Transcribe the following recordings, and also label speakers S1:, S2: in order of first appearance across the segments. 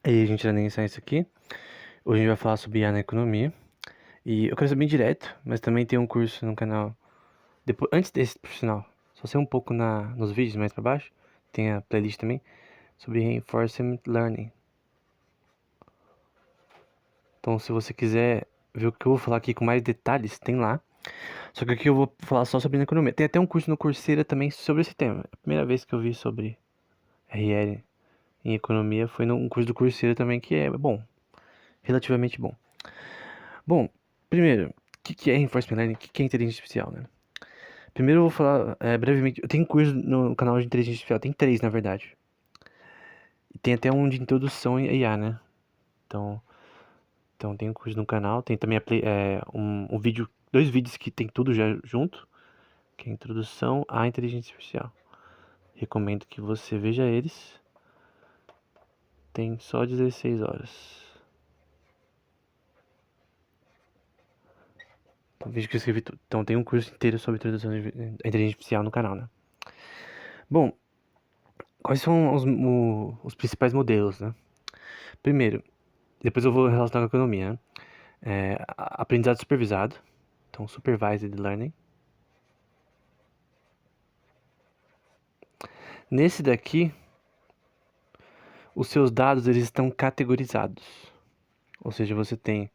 S1: Aí a gente vai iniciar isso aqui. Hoje a gente vai falar sobre IA na economia. E eu quero ser bem direto, mas também tem um curso no canal. Depois, antes desse, por sinal, só ser um pouco nos vídeos mais pra baixo. Tem a playlist também sobre Reinforcement Learning. Então, se você quiser ver o que eu vou falar aqui com mais detalhes, tem lá. Só que aqui eu vou falar só sobre a economia. Tem até um curso no Coursera também sobre esse tema. A primeira vez que eu vi sobre RL em economia foi num curso do Coursera também, que é bom, relativamente bom. Bom, primeiro, o que é Reinforcement Learning? O que é inteligência artificial, né? Primeiro eu vou falar brevemente. Eu tenho curso no canal de inteligência artificial, tem 3 na verdade. E tem até um de introdução a IA, né? Então, tem um curso no canal, tem também um vídeo, 2 vídeos que tem tudo já junto, que é a introdução à inteligência artificial. Recomendo que você veja eles. Tem só 16 horas. Vejo que eu escrevi tudo. Então tem um curso inteiro sobre introdução à inteligência artificial no canal, né? Bom, quais são os principais modelos, né? Primeiro, depois eu vou relacionar com a economia, né? Aprendizado supervisado, então supervised learning. Nesse daqui, os seus dados eles estão categorizados, ou seja, você tem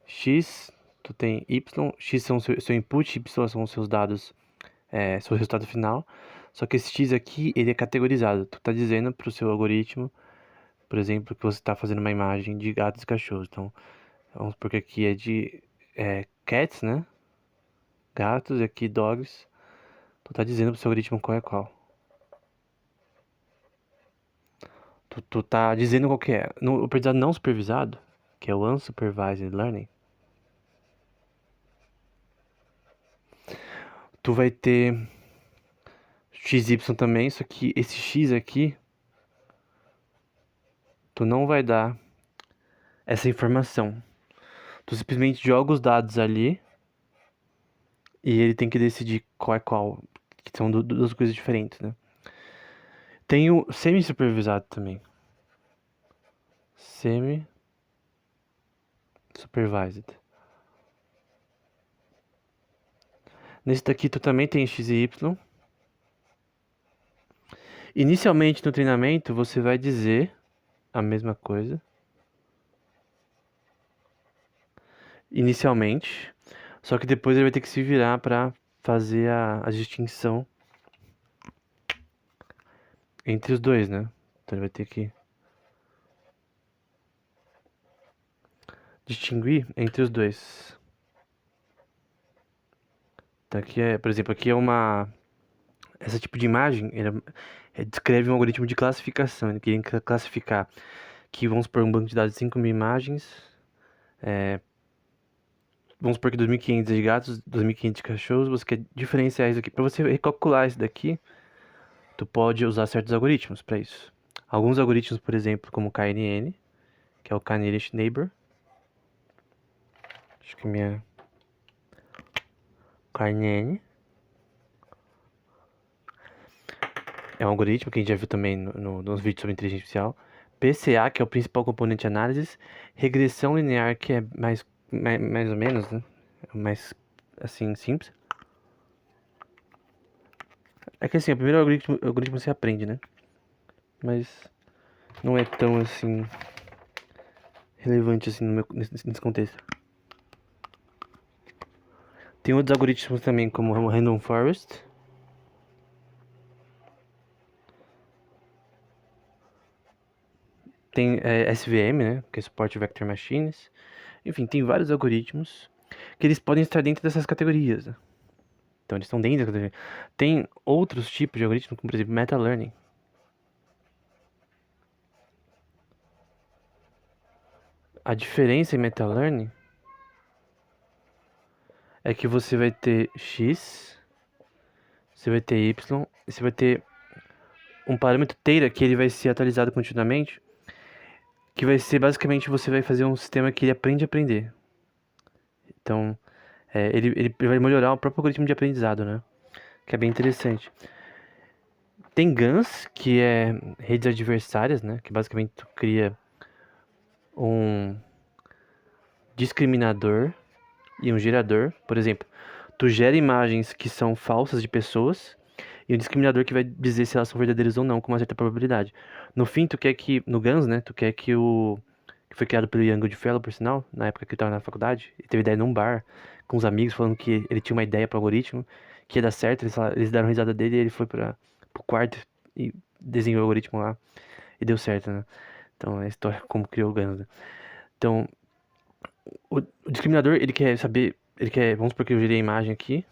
S1: X, tu tem Y, X são o seu input, Y são os seus dados, seu resultado final. Só que esse X aqui, ele é categorizado. Tu tá dizendo pro seu algoritmo, por exemplo, que você tá fazendo uma imagem de gatos e cachorros. Então, vamos supor que aqui é de cats, né? Gatos, e aqui dogs. Tu tá dizendo pro seu algoritmo qual é qual. Tu tá dizendo qual que é. No aprendizado não supervisado, que é o unsupervised learning, tu vai ter XY também, só que esse X aqui, tu não vai dar essa informação. Tu simplesmente joga os dados ali e ele tem que decidir qual é qual, que são duas coisas diferentes, né? Tem o semi-supervisado também. Semi-supervised. Nesse daqui tu também tem X e Y. Inicialmente no treinamento você vai dizer a mesma coisa. Inicialmente. Só que depois ele vai ter que se virar para fazer a distinção entre os dois, né? Então ele vai ter que distinguir entre os dois. Então aqui por exemplo, aqui é esse tipo de imagem, ele descreve um algoritmo de classificação. Ele queria classificar que, vamos supor, um banco de dados de 5.000 imagens. Vamos supor que 2.500 de gatos, 2.500 de cachorros. Você quer diferenciar isso aqui. Para você recalcular isso daqui, tu pode usar certos algoritmos para isso. Alguns algoritmos, por exemplo, como o KNN, que é o K-nearest neighbor. Acho que minha KNN é um algoritmo que a gente já viu também nos vídeos sobre inteligência artificial. PCA, que é o principal componente de análise. Regressão linear, que é mais ou menos, né? Mais, assim, simples. É que assim, o primeiro algoritmo você aprende, né? Mas não é tão, assim, relevante, assim, nesse contexto. Tem outros algoritmos também, como o Random Forest. Tem SVM, né? Que é Support Vector Machines. Enfim, tem vários algoritmos que eles podem estar dentro dessas categorias, né? Então eles estão dentro da categoria. Tem outros tipos de algoritmos, como por exemplo Meta-Learning. A diferença em Meta-Learning é que você vai ter X, você vai ter Y, e você vai ter um parâmetro Theta que ele vai ser atualizado continuamente, que vai ser basicamente você vai fazer um sistema que ele aprende a aprender. Então, ele vai melhorar o próprio algoritmo de aprendizado, né? Que é bem interessante. Tem GANs, que é redes adversárias, né? Que basicamente tu cria um discriminador e um gerador. Por exemplo, tu gera imagens que são falsas de pessoas e um discriminador que vai dizer se elas são verdadeiras ou não com uma certa probabilidade. No fim, tu quer que, no GANs, né, tu quer que o que foi criado pelo Ian Goodfellow, por sinal, na época que ele tava na faculdade, ele teve ideia num bar com os amigos falando que ele tinha uma ideia pro algoritmo que ia dar certo, eles deram risada dele e ele foi pro quarto e desenhou o algoritmo lá e deu certo, né? Então, é a história como criou o GANs, né? Então, o discriminador, ele quer saber, ele quer, vamos supor que eu gerei a imagem aqui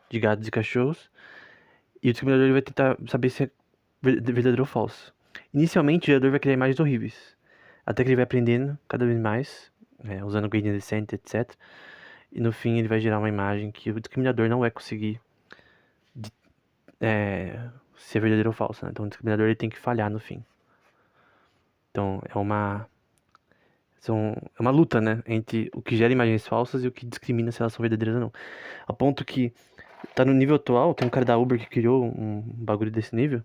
S1: de gatos e cachorros, e o discriminador ele vai tentar saber se é verdadeiro ou falso. Inicialmente, o gerador vai criar imagens horríveis, até que ele vai aprendendo cada vez mais, usando gradient descent, etc. E no fim ele vai gerar uma imagem que o discriminador não vai conseguir se é verdadeiro ou falso, né? Então o discriminador ele tem que falhar no fim. Então é uma luta, né, entre o que gera imagens falsas e o que discrimina se elas são verdadeiras ou não. A ponto que tá no nível atual, tem um cara da Uber que criou um bagulho desse nível.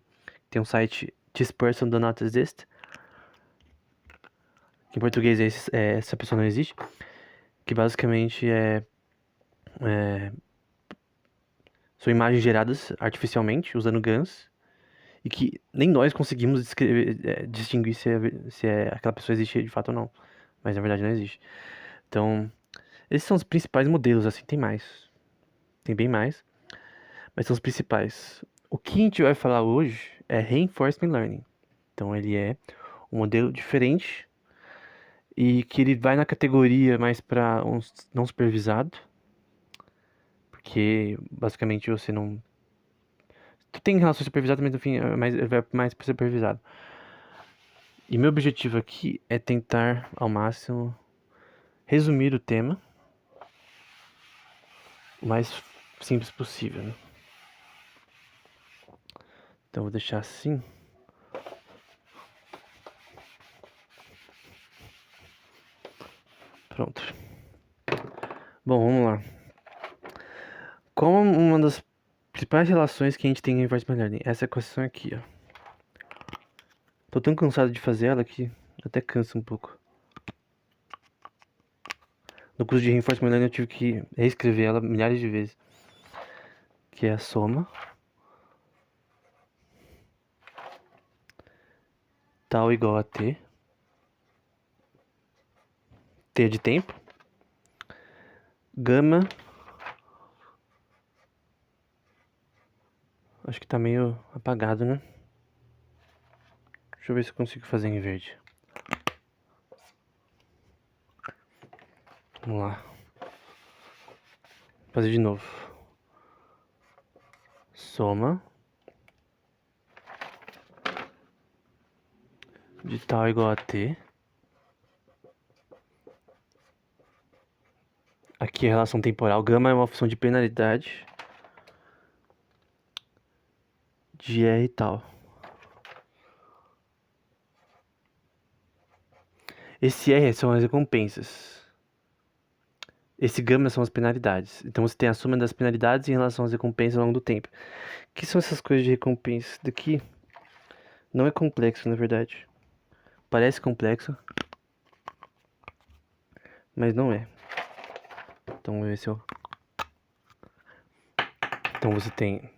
S1: Tem um site This Person Do Not Exist, que em português essa pessoa não existe, que basicamente são imagens geradas artificialmente usando GANs e que nem nós conseguimos distinguir se aquela pessoa existe de fato ou não, mas na verdade não existe. Então, esses são os principais modelos, assim, tem bem mais, mas são os principais. O que a gente vai falar hoje é Reinforcement Learning. Então, ele é um modelo diferente e que ele vai na categoria mais para um não supervisado, porque basicamente você não. Tu tem relação supervisada, mas no fim vai mais para supervisado. E meu objetivo aqui é tentar ao máximo resumir o tema o mais simples possível, né? Então vou deixar assim. Pronto. Bom, vamos lá. Qual uma das principais relações que a gente tem em Reinforcement Learning? Essa equação aqui, ó. Tô tão cansado de fazer ela que até cansa um pouco. No curso de Reinforcement Learning eu tive que reescrever ela milhares de vezes. Que é a soma tal igual a t. T é de tempo. Gama. Acho que tá meio apagado, né? Deixa eu ver se eu consigo fazer em verde. Vamos lá. Vou fazer de novo. Soma de tal igual a t. Aqui é a relação temporal. Gama é uma função de penalidade de R e tal. Esse R são as recompensas. Esse gama são as penalidades. Então você tem a soma das penalidades em relação às recompensas ao longo do tempo. O que são essas coisas de recompensa? Isso daqui não é complexo, na verdade. Parece complexo, mas não é. Então vamos ver se eu... Então você tem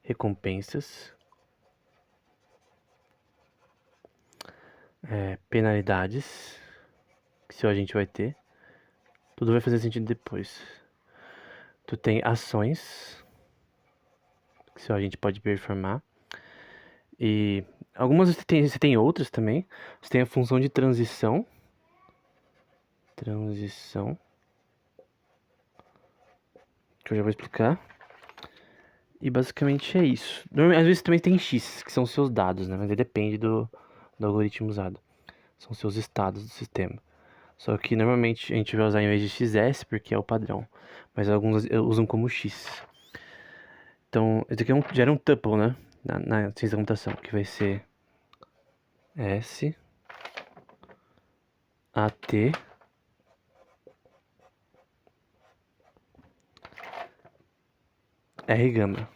S1: recompensas, penalidades, que se a gente vai ter. Tudo vai fazer sentido depois. Tu tem ações, que se a gente pode performar. E algumas você tem outras também. Você tem a função de transição. Transição. Que eu já vou explicar. E basicamente é isso. Às vezes também tem X, que são os seus dados, né? Mas aí depende do algoritmo usado. São seus estados do sistema. Só que normalmente a gente vai usar em vez de XS porque é o padrão. Mas alguns usam como X. Então, esse aqui gera um tuple, né? Na ciência da computação, que vai ser S AT R gama.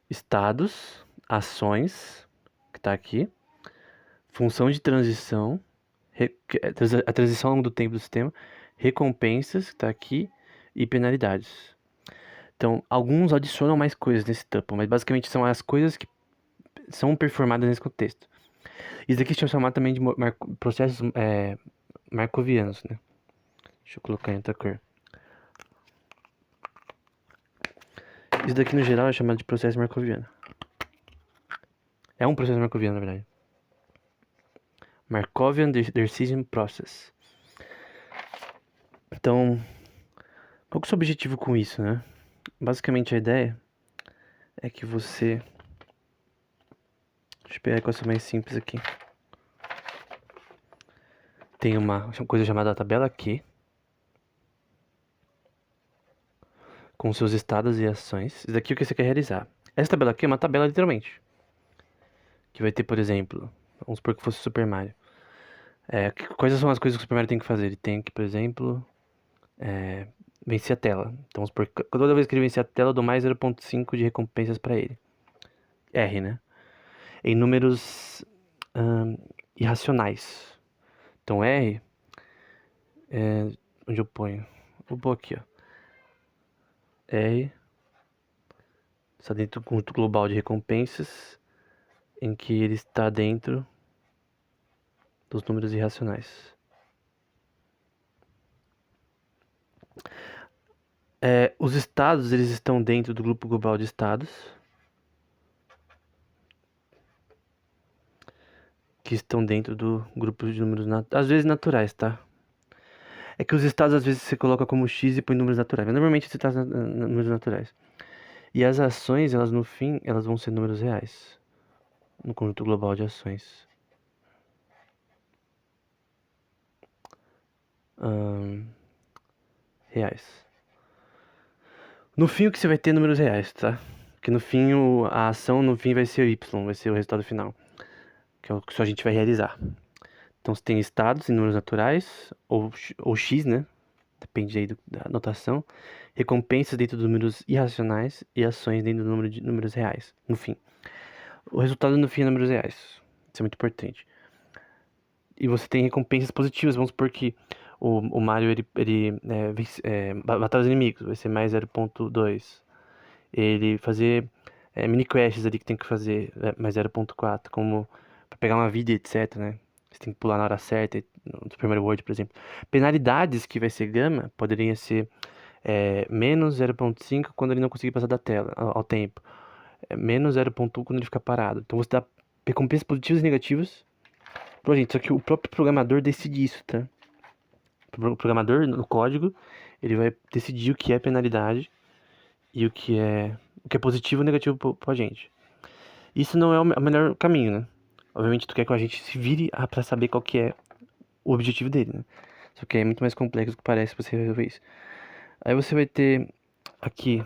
S1: Estados, ações, que tá aqui, função de transição, a transição ao longo do tempo do sistema, recompensas, que tá aqui, e penalidades. Então, alguns adicionam mais coisas nesse tuple, mas basicamente são as coisas que são performadas nesse contexto. Isso daqui se chama também de processos markovianos, né? Deixa eu colocar em outra cor. Isso daqui, no geral, é chamado de processo markoviano. É um processo markoviano, na verdade. Markovian Decision Process. Então, qual que é o seu objetivo com isso, né? Basicamente, a ideia é que você... Deixa eu pegar a coisa mais simples aqui. Tem uma coisa chamada tabela Q, com seus estados e ações. Isso daqui é o que você quer realizar. Essa tabela aqui é uma tabela, literalmente. Que vai ter, por exemplo... Vamos supor que fosse o Super Mario. Quais são as coisas que o Super Mario tem que fazer? Ele tem que, por exemplo... vencer a tela. Então, vamos supor que toda vez que ele vencer a tela, eu dou mais 0.5 de recompensas pra ele. R, né? Em números irracionais. Então, R... onde eu ponho? Vou pôr aqui, ó. R está dentro do conjunto global de recompensas, em que ele está dentro dos números irracionais. Os estados, eles estão dentro do grupo global de estados, que estão dentro do grupo de números, às vezes naturais, tá? É que os estados, às vezes, você coloca como X e põe números naturais, mas normalmente você está números naturais. E as ações, elas no fim, elas vão ser números reais, no conjunto global de ações. Reais. No fim, o que você vai ter números reais, tá? Porque no fim, a ação no fim vai ser o Y, vai ser o resultado final, que é o que só a gente vai realizar. Então, você tem estados em números naturais, ou X, né? Depende aí da notação. Recompensas dentro dos números irracionais e ações dentro do número de números reais, no fim. O resultado no fim é números reais. Isso é muito importante. E você tem recompensas positivas, vamos supor que o Mario, ele matar os inimigos, vai ser mais 0.2. Ele fazer mini quests ali que tem que fazer mais 0.4, como pra pegar uma vida, etc, né? Você tem que pular na hora certa, no Super Mario World, por exemplo. Penalidades, que vai ser gama, poderiam ser menos 0.5 quando ele não conseguir passar da tela, ao tempo. Menos 0.1 quando ele ficar parado. Então você dá recompensas positivas e negativas. Bom, gente, só que o próprio programador decide isso, tá? O programador, no código, ele vai decidir o que é penalidade e o que é positivo ou negativo pra gente. Isso não é o melhor caminho, né? Obviamente tu quer que a gente se vire pra saber qual que é o objetivo dele, né? Só que é muito mais complexo do que parece você resolver isso. Aí você vai ter aqui,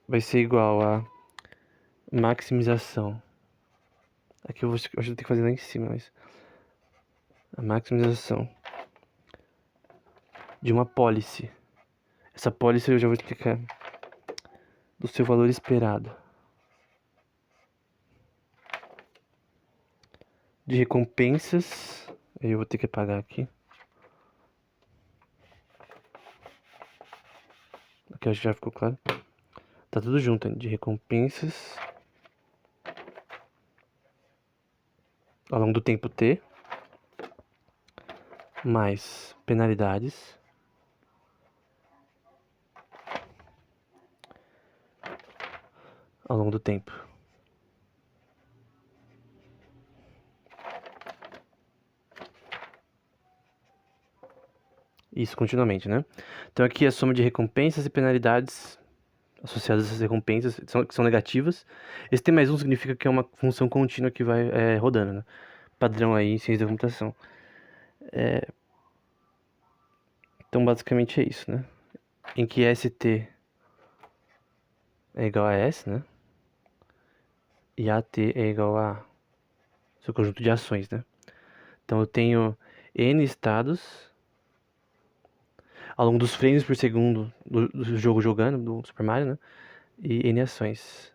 S1: vai ser igual a maximização. Aqui eu acho que eu tenho que fazer lá em cima, mas a maximização de uma policy. Essa policy eu já vou explicar do seu valor esperado de recompensas. Eu vou ter que apagar aqui. Aqui acho que já ficou claro. Tá tudo junto, hein? De recompensas ao longo do tempo T, mais penalidades ao longo do tempo. Isso continuamente, né? Então aqui é a soma de recompensas e penalidades associadas a essas recompensas, que são negativas. Esse T mais 1 significa que é uma função contínua que vai rodando, né? Padrão aí em ciência da computação. Então basicamente é isso, né? Em que ST é igual a S, né? E AT é igual a seu conjunto de ações, né? Então eu tenho N estados ao longo dos frames por segundo do jogo jogando, do Super Mario, né? E N ações.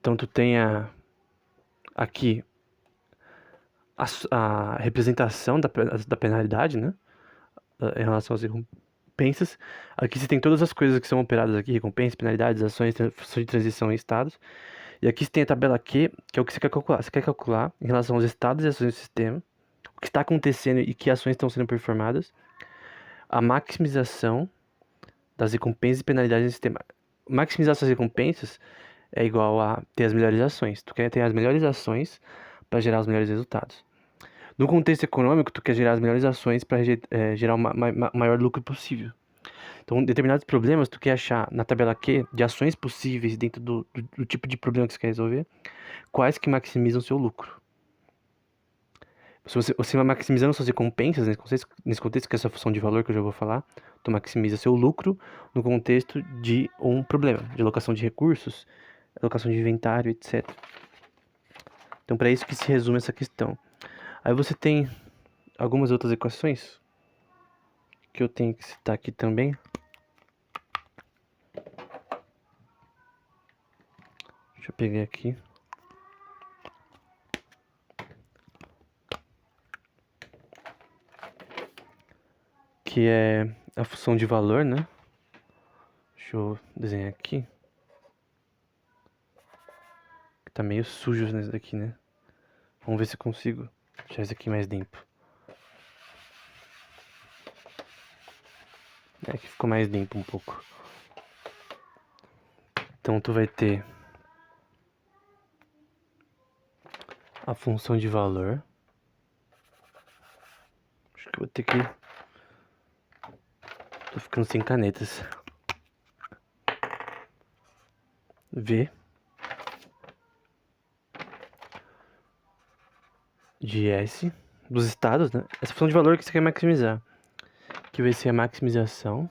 S1: Então tu tem aqui a representação da penalidade, né? Em relação às recompensas. Aqui você tem todas as coisas que são operadas aqui, recompensas, penalidades, ações, função de transição em estados. E aqui você tem a tabela Q, que é o que você quer calcular. Você quer calcular em relação aos estados e ações do sistema, o que está acontecendo e que ações estão sendo performadas, a maximização das recompensas e penalidades no sistema. Maximizar essas recompensas é igual a ter as melhores ações. Tu quer ter as melhores ações para gerar os melhores resultados. No contexto econômico, tu quer gerar as melhores ações para gerar o maior lucro possível. Então, determinados problemas, tu quer achar na tabela Q de ações possíveis dentro do tipo de problema que você quer resolver, quais que maximizam o seu lucro. Se você vai maximizando suas recompensas nesse contexto, que é essa função de valor que eu já vou falar, tu maximiza seu lucro no contexto de um problema, de alocação de recursos, alocação de inventário, etc. Então, para isso que se resume essa questão. Aí você tem algumas outras equações que eu tenho que citar aqui também. Deixa eu pegar aqui. Que é a função de valor, né? Deixa eu desenhar aqui. Tá meio sujo nesse daqui, né? Vamos ver se eu consigo deixar isso aqui mais limpo. É que ficou mais limpo um pouco. Então tu vai ter a função de valor. Acho que eu vou ter que... Tô ficando sem canetas. V de S dos estados, né? Essa função de valor que você quer maximizar, que vai ser a maximização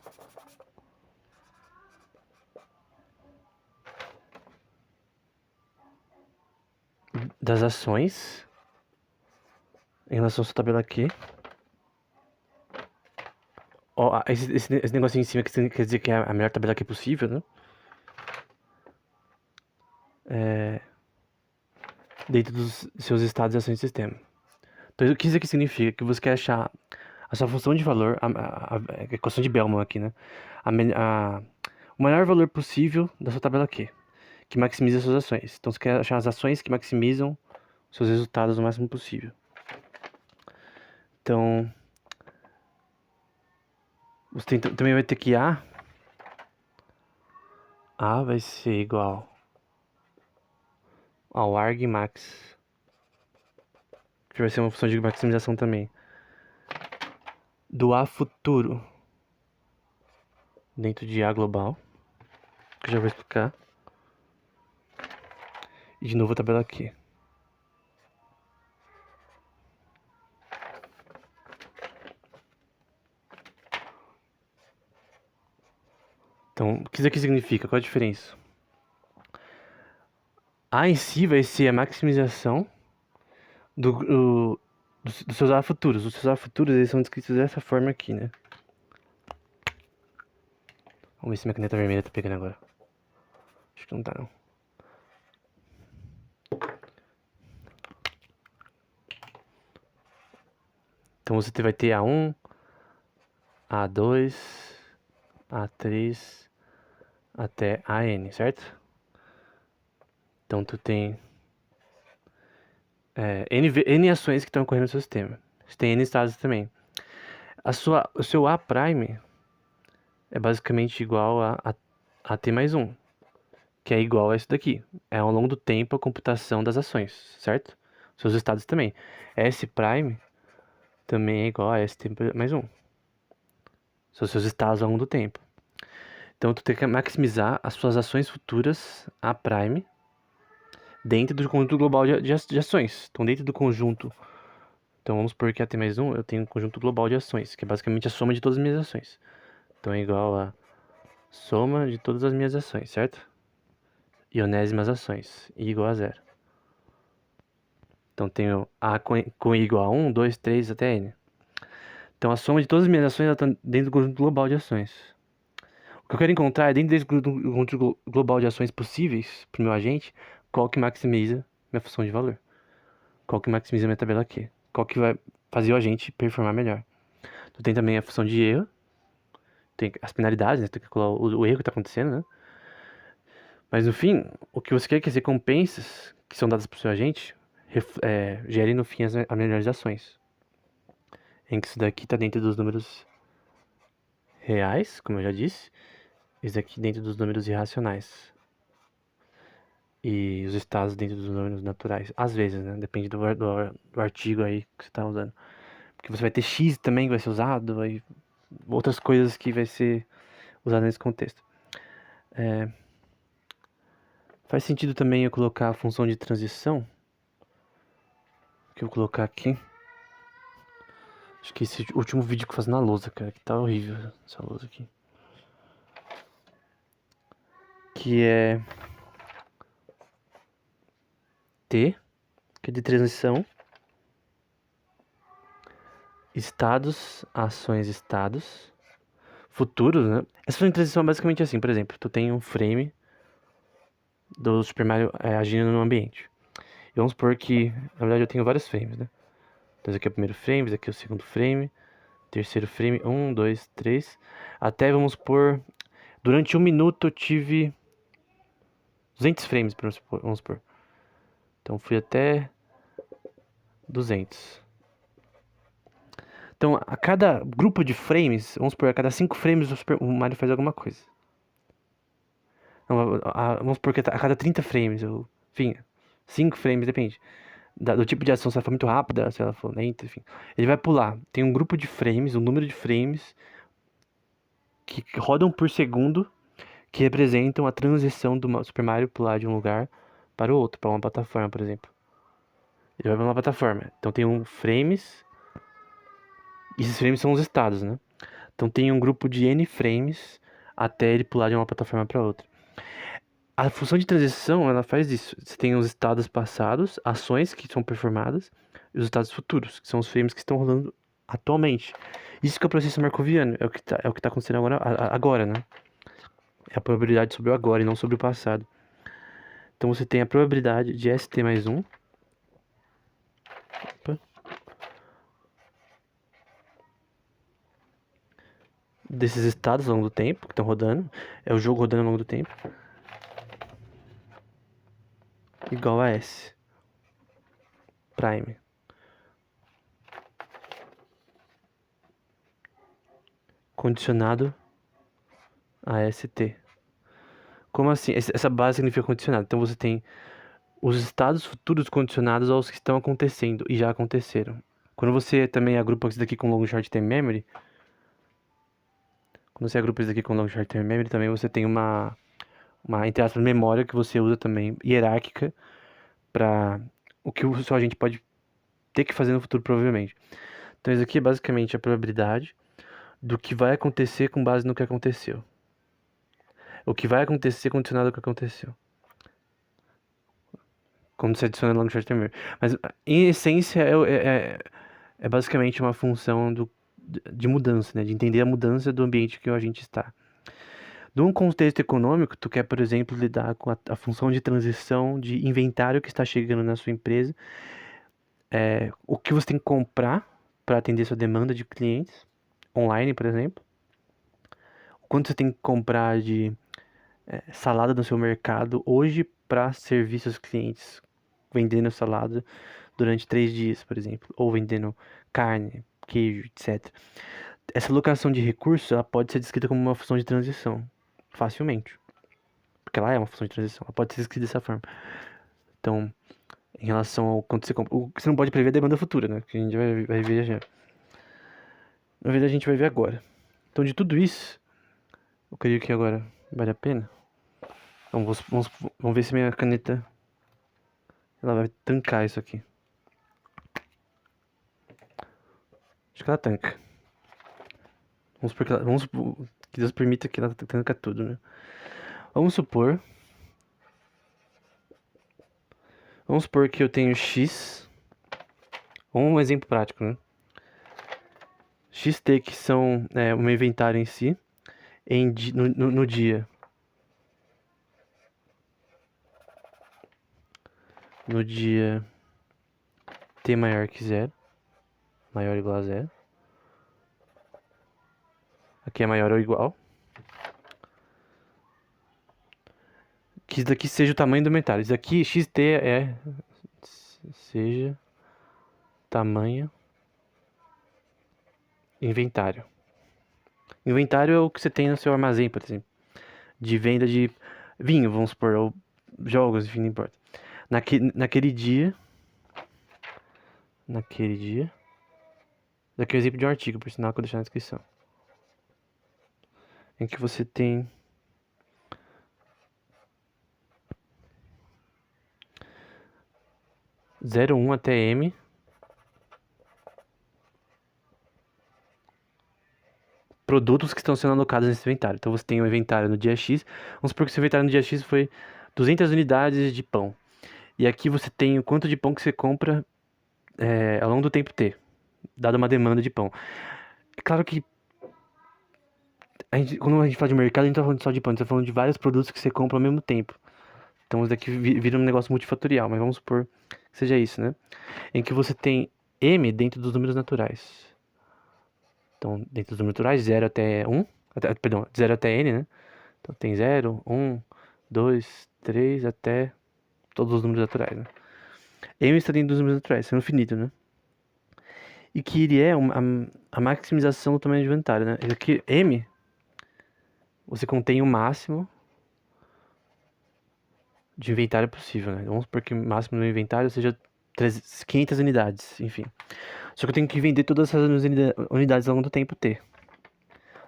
S1: das ações em relação à sua tabela aqui. Ó, esse negocinho em cima que quer dizer que é a melhor tabela aqui possível, né? Dentro dos seus estados e ações do sistema. Então, o que isso aqui significa? Que você quer achar a sua função de valor, a equação de Bellman aqui, né? O maior valor possível da sua tabela aqui, que maximiza suas ações. Então, você quer achar as ações que maximizam seus resultados o máximo possível. Então, você também vai ter que A vai ser igual ao argmax, que vai ser uma função de maximização também, do A futuro dentro de A global, que eu já vou explicar. E de novo a tabela aqui. Então, o que isso aqui significa? Qual a diferença? A em si vai ser a maximização dos seus A futuros. Os seus A futuros, eles são descritos dessa forma aqui, né? Vamos ver se minha caneta vermelha tá pegando agora. Acho que não tá, não. Então você vai ter A1, A2, A3 até AN, certo? Então tu tem N ações que estão ocorrendo no seu sistema. Você tem N estados também. O seu A' é basicamente igual a T mais 1, que é igual a isso daqui. É ao longo do tempo a computação das ações, certo? Seus estados também. S' também é igual a ST mais 1. São seus estados ao longo do tempo. Então tu tem que maximizar as suas ações futuras A' dentro do conjunto global de ações. Então dentro do conjunto... Então vamos supor que a T mais 1 eu tenho um conjunto global de ações, que é basicamente a soma de todas as minhas ações. Então é igual a soma de todas as minhas ações, certo? Ionésimas ações, I igual a 0. Então tenho A com I igual a 1, 2, 3 até N. Então a soma de todas as minhas ações está dentro do conjunto global de ações. O que eu quero encontrar é dentro desse conjunto global de ações possíveis para o meu agente, qual que maximiza minha função de valor, qual que maximiza minha tabela Q, qual que vai fazer o agente performar melhor. Então tem também a função de erro, tem as penalidades, né? Tem que calcular o erro que está acontecendo, né? Mas no fim, o que você quer é que as recompensas que são dadas para o seu agente gerem no fim as melhores ações. Em que isso daqui está dentro dos números reais, como eu já disse, isso daqui dentro dos números irracionais. E os estados dentro dos números naturais. Às vezes, né? Depende do artigo aí que você está usando. Porque você vai ter X também que vai ser usado, aí outras coisas que vai ser usado nesse contexto. Faz sentido também eu colocar a função de transição, que eu vou colocar aqui. Acho que esse último vídeo que eu faço na lousa, cara, que tá horrível essa lousa aqui. Que é T, que é de transição, estados, ações, estados, futuros, né? Essa função de transição é basicamente assim, por exemplo, tu tem um frame do Super Mario agindo no ambiente. E vamos supor que, na verdade, eu tenho vários frames, né? Então esse aqui é o primeiro frame, esse aqui é o segundo frame, terceiro frame, 1, 2, 3. Até, vamos supor, durante 1 minuto eu tive 200 frames, vamos supor. Então fui até 200. Então, a cada grupo de frames, vamos supor, a cada 5 frames o Mario faz alguma coisa. Não, vamos supor que a cada 30 frames, enfim, 5 frames, depende. Do tipo de ação, se ela for muito rápida, se ela for lenta, enfim. Ele vai pular. Tem um grupo de frames, um número de frames que rodam por segundo que representam a transição do Super Mario pular de um lugar para o outro, para uma plataforma, por exemplo. Ele vai para uma plataforma. Então tem frames. E esses frames são os estados, né? Então tem um grupo de N frames até ele pular de uma plataforma para outra. A função de transição, ela faz isso. Você tem os estados passados, ações que são performadas, e os estados futuros, que são os frames que estão rolando atualmente. Isso que é o processo marcoviano, é o que tá acontecendo agora, né? É a probabilidade sobre o agora e não sobre o passado. Então você tem a probabilidade de ST mais 1. Opa. Desses estados ao longo do tempo, que estão rodando. É o jogo rodando ao longo do tempo. Igual a S. Prime. Condicionado a ST. Como assim? Essa base significa condicionado. Então você tem os estados futuros condicionados aos que estão acontecendo e já aconteceram. Quando você também agrupa isso daqui com long short term memory, também você tem uma entre aspas, memória que você usa também, hierárquica, para o que o seu agente pode ter que fazer no futuro, provavelmente. Então isso aqui é basicamente a probabilidade do que vai acontecer com base no que aconteceu. O que vai acontecer condicionado ao que aconteceu. Quando você adiciona long short term memory. Mas, em essência, é basicamente uma função de mudança, né? De entender a mudança do ambiente que a gente está. Num contexto econômico, tu quer, por exemplo, lidar com a função de transição de inventário que está chegando na sua empresa, o que você tem que comprar para atender sua demanda de clientes, online, por exemplo, o quanto você tem que comprar de salada no seu mercado hoje para servir seus clientes, vendendo salada durante 3 dias, por exemplo, ou vendendo carne, queijo, etc. Essa alocação de recursos, ela pode ser descrita como uma função de transição, facilmente. Porque ela é uma função de transição, ela pode ser descrita dessa forma. Então, em relação ao quanto você compra, o que você não pode prever é a demanda futura, né? Que a gente vai ver já. Na verdade, a gente vai ver agora. Então, de tudo isso, eu creio que agora vale a pena. Então, vamos ver se minha caneta ela vai tancar isso aqui. Acho que ela tanca. Vamos supor que Deus permita que ela tanca tudo, né? Vamos supor que eu tenho X. Um exemplo prático, né? XT, que são o meu inventário em si, no dia no dia T maior que zero, maior ou igual a zero. Aqui é maior ou igual. Que isso daqui seja o tamanho do inventário. Isso aqui, xt seja tamanho inventário. Inventário é o que você tem no seu armazém, por exemplo, de venda de vinho, vamos supor, ou jogos, enfim, não importa. Naquele dia, daqui é o exemplo de um artigo, por sinal, que eu vou deixar na descrição, em que você tem zero 1 até M produtos que estão sendo alocados nesse inventário. Então você tem um inventário no dia X, vamos supor que seu inventário no dia X foi 200 unidades de pão. E aqui você tem o quanto de pão que você compra ao longo do tempo T, dada uma demanda de pão. É claro que quando a gente fala de mercado, a gente não tá falando só de pão, a gente tá falando de vários produtos que você compra ao mesmo tempo. Então isso daqui vira um negócio multifatorial, mas vamos supor que seja isso, né? Em que você tem M dentro dos números naturais. Então, dentro dos números naturais, 0 até 1, perdão, 0 até N, né? Então tem 0, 1, 2, 3, até todos os números naturais, né? M está dentro dos números naturais, sendo finito, né? E que ele é a maximização do tamanho do inventário, né? Aqui, M, você contém o máximo de inventário possível, né? Vamos supor que o máximo do inventário seja 500 unidades, enfim. Só que eu tenho que vender todas essas unidades ao longo do tempo T.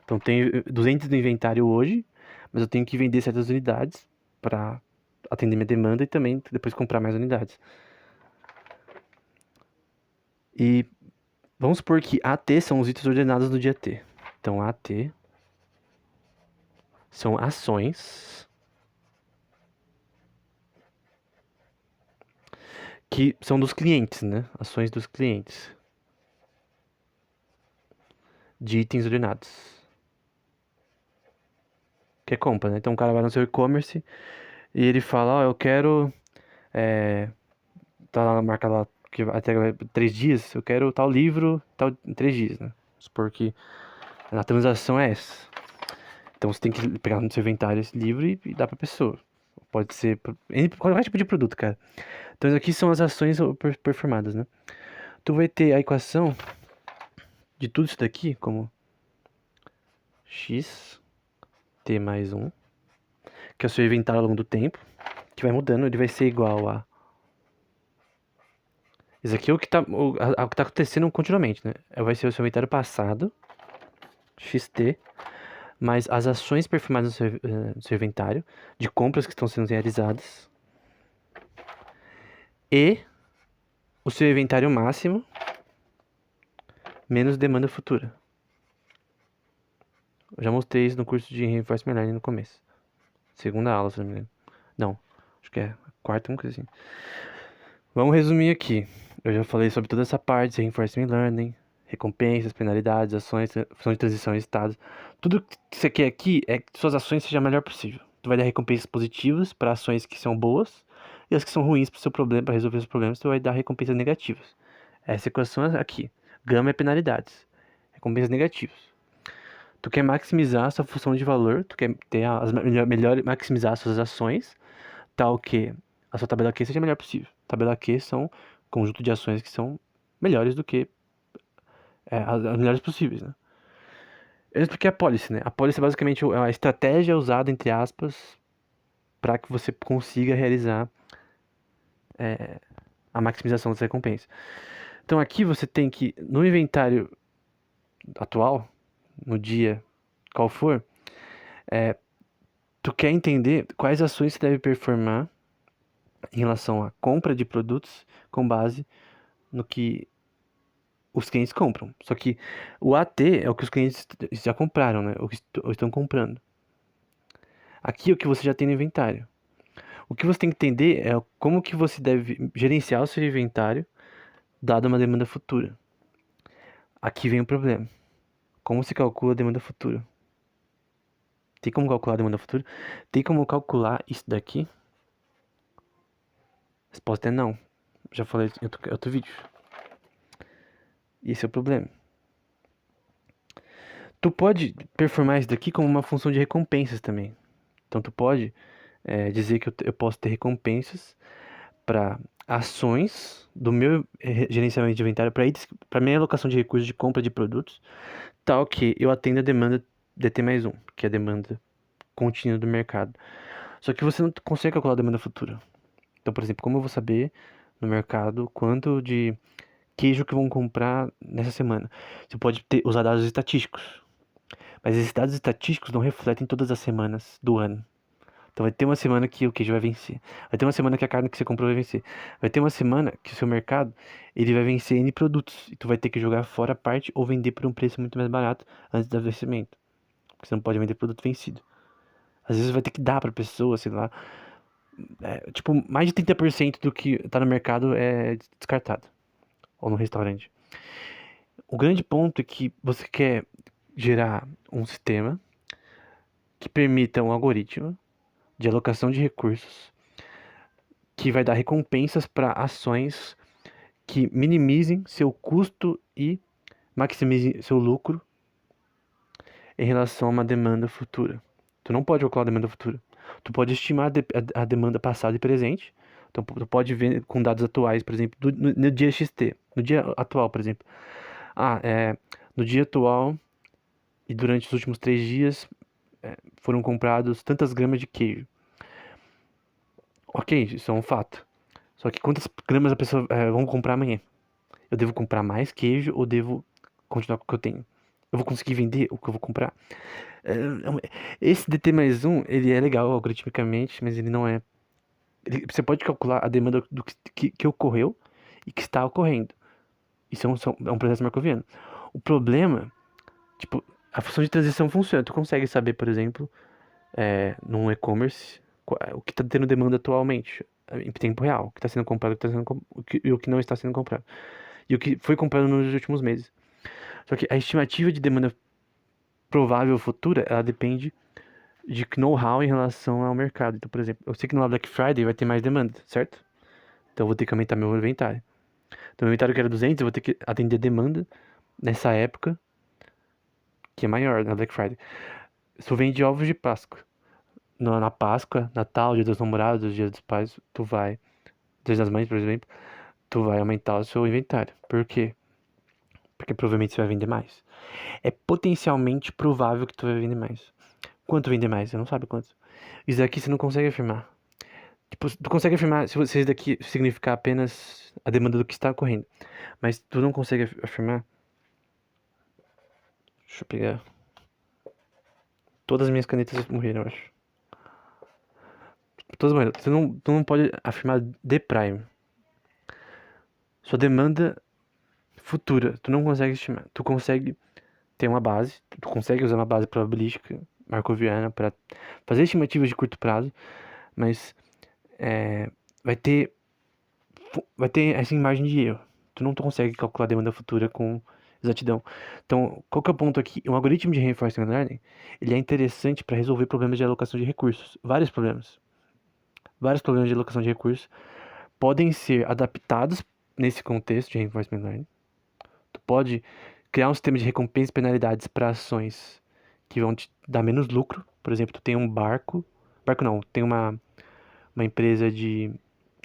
S1: Então tem 200 no inventário hoje, mas eu tenho que vender certas unidades para atender minha demanda e também depois comprar mais unidades. E vamos supor que AT são os itens ordenados no dia T. Então AT são ações que são dos clientes, né? Ações dos clientes de itens ordenados. Que é compra, né? Então o cara vai no seu e-commerce e ele fala, ó, eu quero tá lá marcado lá que até 3 dias, eu quero tal livro tal, em 3 dias, né? Vamos supor que a transação é essa. Então você tem que pegar no seu inventário esse livro e dar pra pessoa. Pode ser qualquer tipo de produto, cara. Então, isso aqui são as ações performadas, né? Tu vai ter a equação de tudo isso daqui como x t mais 1, que é o seu inventário ao longo do tempo, que vai mudando, ele vai ser igual a... Isso aqui é o que tá, o que tá acontecendo continuamente, né? Vai ser o seu inventário passado, xt, mais as ações performadas no seu inventário, de compras que estão sendo realizadas, e o seu inventário máximo menos demanda futura. Eu já mostrei isso no curso de Reinforcement Learning no começo. Segunda aula, se não me engano. Não, acho que é a quarta, uma coisa assim. Vamos resumir aqui. Eu já falei sobre toda essa parte de Reinforcement Learning, recompensas, penalidades, ações, função de transição e estados. Tudo que você quer aqui é que suas ações sejam a melhor possível. Tu vai dar recompensas positivas para ações que são boas e as que são ruins para o seu problema, para resolver os problemas, tu vai dar recompensas negativas. Essa equação é aqui. Gama é penalidades. Recompensas negativas. Tu quer maximizar a sua função de valor, tu quer ter maximizar as suas ações, tal que a sua tabela Q seja a melhor possível. Tabela Q são conjunto de ações que são melhores do que as melhores possíveis, né? Eu expliquei a policy, né? A policy é basicamente a estratégia usada, entre aspas, para que você consiga realizar a maximização das recompensas. Então aqui você tem que, no inventário atual, no dia qual for, tu quer entender quais ações você deve performar em relação à compra de produtos com base no que os clientes compram. Só que o AT é o que os clientes já compraram, né? Ou estão comprando. Aqui é o que você já tem no inventário. O que você tem que entender é como que você deve gerenciar o seu inventário dada uma demanda futura. Aqui vem o problema. Como se calcula a demanda futura? Tem como calcular a demanda futura? Tem como calcular isso daqui? A resposta é não. Já falei em outro vídeo. Esse é o problema. Tu pode performar isso daqui como uma função de recompensas também. Então tu pode dizer que eu posso ter recompensas para ações do meu gerenciamento de inventário, para minha alocação de recursos de compra de produtos, tal que eu atenda a demanda DT mais um, que é a demanda contínua do mercado. Só que você não consegue calcular a demanda futura. Então, por exemplo, como eu vou saber no mercado quanto de queijo que vão comprar nessa semana? Você pode usar dados estatísticos, mas esses dados estatísticos não refletem todas as semanas do ano. Então vai ter uma semana que o queijo vai vencer. Vai ter uma semana que a carne que você comprou vai vencer. Vai ter uma semana que o seu mercado ele vai vencer N produtos. E tu vai ter que jogar fora a parte ou vender por um preço muito mais barato antes do vencimento. Porque você não pode vender produto vencido. Às vezes vai ter que dar pra pessoa, sei lá. Tipo, mais de 30% do que tá no mercado é descartado. Ou no restaurante. O grande ponto é que você quer gerar um sistema que permita um algoritmo de alocação de recursos que vai dar recompensas para ações que minimizem seu custo e maximizem seu lucro em relação a uma demanda futura. Tu não pode calcular a demanda futura. Tu pode estimar a demanda passada e presente. Então, tu pode ver com dados atuais, por exemplo, no dia XT, no dia atual, por exemplo. No dia atual e durante os últimos 3 dias foram comprados tantas gramas de queijo. Ok, isso é um fato. Só que quantas gramas a pessoa vão comprar amanhã? Eu devo comprar mais queijo ou devo continuar com o que eu tenho? Eu vou conseguir vender o que eu vou comprar? Esse DT mais um, ele é legal algoritmicamente, mas ele não é. Você pode calcular a demanda do que ocorreu e que está ocorrendo. Isso é um processo markoviano. O problema, tipo, a função de transição funciona. Tu consegue saber, por exemplo, num e-commerce, o que está tendo demanda atualmente, em tempo real, o que está sendo comprado, e o que não está sendo comprado. E o que foi comprado nos últimos meses. Só que a estimativa de demanda provável futura, ela depende de know-how em relação ao mercado. Então, por exemplo, eu sei que no Black Friday vai ter mais demanda, certo? Então eu vou ter que aumentar meu inventário. Então meu inventário que era 200, eu vou ter que atender a demanda nessa época, que é maior, na Black Friday. Se eu vende ovos de Páscoa, na Páscoa, Natal, Dia dos Namorados, Dia dos Pais, Dia das Mães, por exemplo, tu vai aumentar o seu inventário. Por quê? Porque provavelmente você vai vender mais. É potencialmente provável que tu vai vender mais. Quanto vender mais? Você não sabe quanto. Isso daqui você não consegue afirmar. Tipo, tu consegue afirmar se isso daqui significar apenas a demanda do que está ocorrendo. Mas tu não consegue afirmar. Deixa eu pegar. Todas as minhas canetas morreram, eu acho. Todas morreram. Tu não pode afirmar de prime. Sua demanda futura, tu não consegue estimar. Tu consegue ter uma base, tu consegue usar uma base probabilística markoviana para fazer estimativas de curto prazo, mas é, vai ter essa imagem de erro. Tu não consegue calcular a demanda futura com exatidão. Então, qual que é o ponto aqui? Um algoritmo de reinforcement learning, ele é interessante para resolver problemas de alocação de recursos. Vários problemas. Vários problemas de alocação de recursos podem ser adaptados nesse contexto de reinforcement learning. Tu pode criar um sistema de recompensas e penalidades para ações que vão te dar menos lucro. Por exemplo, tu tem um barco não, tem uma empresa de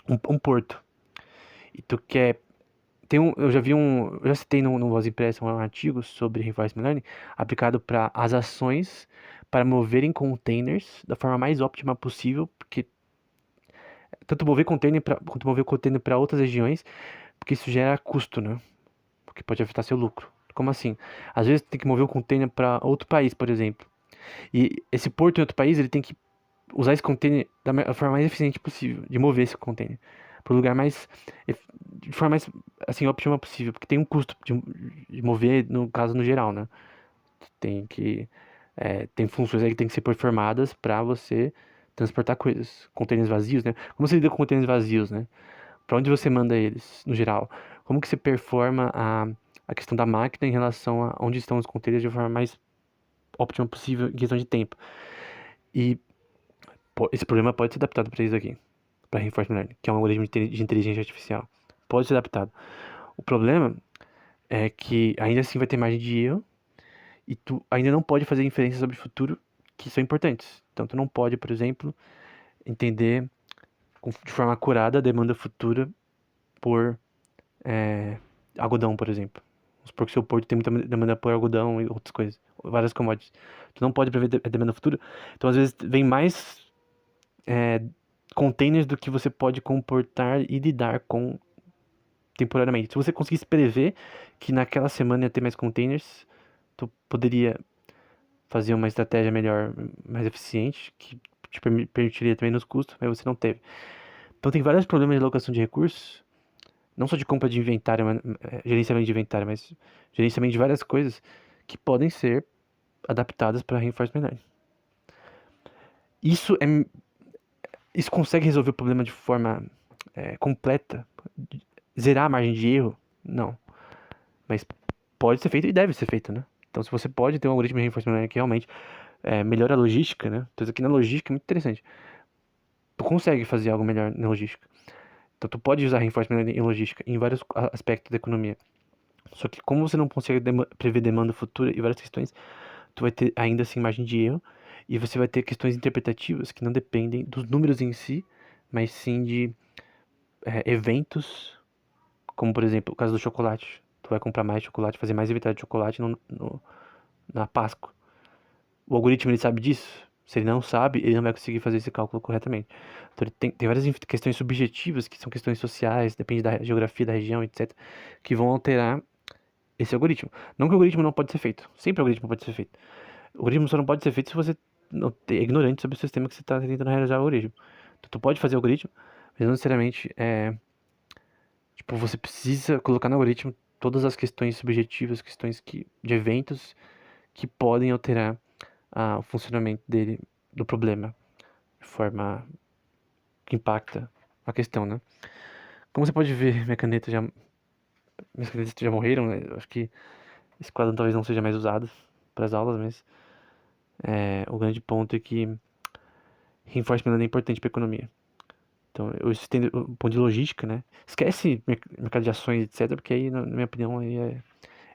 S1: um porto e tu quer eu já citei no Voz Impressa um artigo sobre Reinforcement Learning aplicado para as ações para moverem containers da forma mais óptima possível, porque tanto mover container quanto mover container para outras regiões, porque isso gera custo, né? Porque pode afetar seu lucro. Como assim? Às vezes tem que mover o container para outro país, por exemplo. E esse porto em outro país, ele tem que usar esse container da forma mais eficiente possível, de mover esse container para o lugar mais de forma mais assim óptima possível, porque tem um custo de mover, no caso no geral, né? Tem que tem funções aí que tem que ser performadas para você transportar coisas, containers vazios, né? Como você lida com containers vazios, né? Para onde você manda eles, no geral? Como que você performa a questão da máquina em relação a onde estão os containers de forma mais óptima possível em questão de tempo? E esse problema pode ser adaptado para isso aqui. para reinforcement learning, que é um algoritmo de inteligência artificial. Pode ser adaptado. O problema é que ainda assim vai ter margem de erro e tu ainda não pode fazer inferências sobre o futuro que são importantes. Então, tu não pode, por exemplo, entender de forma acurada a demanda futura por algodão, por exemplo. Vamos supor que o seu porto tem muita demanda por algodão e outras coisas, várias commodities. Tu não pode prever a demanda futura. Então, às vezes, vem mais containers do que você pode comportar e lidar com temporariamente. Se você conseguisse prever que naquela semana ia ter mais containers, tu poderia fazer uma estratégia melhor, mais eficiente, que te permitiria também nos custos, mas você não teve. Então tem vários problemas de alocação de recursos, não só de compra de inventário, gerenciamento de inventário, mas gerenciamento de várias coisas que podem ser adaptadas para reinforcement learning. Isso consegue resolver o problema de forma completa? Zerar a margem de erro? Não. Mas pode ser feito e deve ser feito, né? Então, se você pode ter um algoritmo de reinforcement learning que realmente melhora a logística, né? Então, isso aqui na logística é muito interessante. Tu consegue fazer algo melhor na logística. Então, tu pode usar reinforcement learning em logística em vários aspectos da economia. Só que como você não consegue prever demanda futura e várias questões, tu vai ter ainda assim margem de erro e você vai ter questões interpretativas que não dependem dos números em si, mas sim de eventos, como por exemplo o caso do chocolate. Tu vai comprar mais chocolate, fazer mais inventário de chocolate na Páscoa. O algoritmo ele sabe disso? Se ele não sabe, ele não vai conseguir fazer esse cálculo corretamente. Então, ele tem várias questões subjetivas, que são questões sociais, depende da geografia da região, etc., que vão alterar esse algoritmo. Não que o algoritmo não pode ser feito. Sempre o algoritmo pode ser feito. O algoritmo só não pode ser feito se você não é ignorante sobre o sistema que você está tentando realizar o algoritmo. Então, tu pode fazer o algoritmo, mas não necessariamente tipo, você precisa colocar no algoritmo todas as questões subjetivas, questões de eventos que podem alterar o funcionamento dele, do problema, de forma que impacta a questão, né? Como você pode ver, minhas canetas já morreram, né? Eu acho que esse quadro talvez não seja mais usado para as aulas, mas o grande ponto é que reinforcement learning é importante para a economia. Então, eu estendo o ponto de logística, né? Esquece mercado de ações, etc., porque aí, na minha opinião, aí é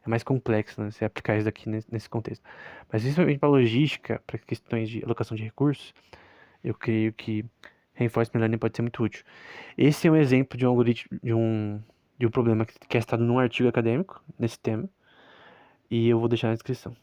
S1: mais complexo, né? Você aplicar isso daqui nesse contexto. Mas, principalmente para logística, para questões de alocação de recursos, eu creio que reinforcement learning pode ser muito útil. Esse é um exemplo de um algoritmo, de um problema que é citado num artigo acadêmico nesse tema, e eu vou deixar na descrição.